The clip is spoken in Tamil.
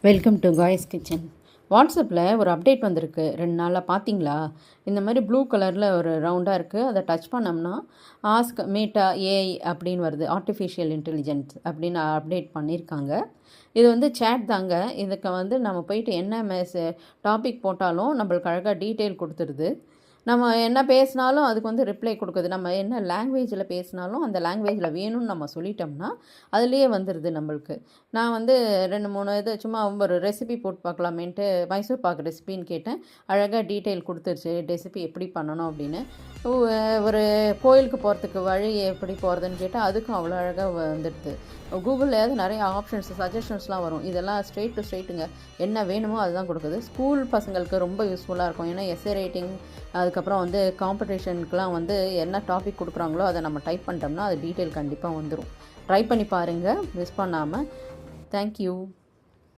Welcome to guys kitchen. வாட்ஸ்அப்பில் ஒரு அப்டேட் வந்திருக்கு 2 நாளாக பார்த்தீங்களா? இந்த மாதிரி ப்ளூ கலரில் ஒரு ரவுண்டாக இருக்குது. அதை டச் பண்ணோம்னா ஆஸ்க் மீட்டா ஏஐ அப்படின்னு வருது. ஆர்டிஃபிஷியல் இன்டெலிஜென்ஸ் அப்படின்னு அப்டேட் பண்ணியிருக்காங்க. இது வந்து சேட் தாங்க. இதுக்கு வந்து நம்ம போயிட்டு என்ன டாபிக் போட்டாலும் நம்மளுக்கு அழகாக டீட்டெயில் கொடுத்துருது. நம்ம என்ன பேசினாலும் அதுக்கு வந்து ரிப்ளை கொடுக்குது. நம்ம என்ன லாங்குவேஜில் பேசினாலும் அந்த லாங்குவேஜில் வேணும்னு நம்ம சொல்லிட்டோம்னா அதுலேயே வந்துடுது நம்மளுக்கு. நான் வந்து 2-3 இது சும்மா ஒரு ரெசிபி போட்டு பார்க்கலாமேன்ட்டு மைசூர் பாக்கு ரெசிபின்னு கேட்டேன். அழகாக டீட்டெயில் கொடுத்துருச்சு ரெசிபி எப்படி பண்ணணும் அப்படின்னு. ஒரு கோயிலுக்கு போகிறதுக்கு வழி எப்படி போகிறதுன்னு கேட்டால் அதுக்கும் அவ்வளோ அழகாக வந்துடுது. கூகுளில் நிறைய ஆப்ஷன்ஸ் சஜஷன்ஸ்லாம் வரும். இதெல்லாம் ஸ்ட்ரெயிட் டு ஸ்ட்ரெயிட்டுங்க. என்ன வேணுமோ அதுதான் கொடுக்குது. ஸ்கூல் பசங்களுக்கு ரொம்ப யூஸ்ஃபுல்லாக இருக்கும். ஏன்னா எஸ்ஏ ரைட்டிங் அதுக்கப்புறம் வந்து காம்படிஷனுக்குலாம் வந்து என்ன டாபிக் கொடுக்குறாங்களோ அதை நம்ம டைப் பண்ணிட்டோம்னா அது டீட்டெயில் கண்டிப்பாக வந்துடும். ட்ரை பண்ணி பாருங்கள் மிஸ் பண்ணாமல். தேங்க்யூ.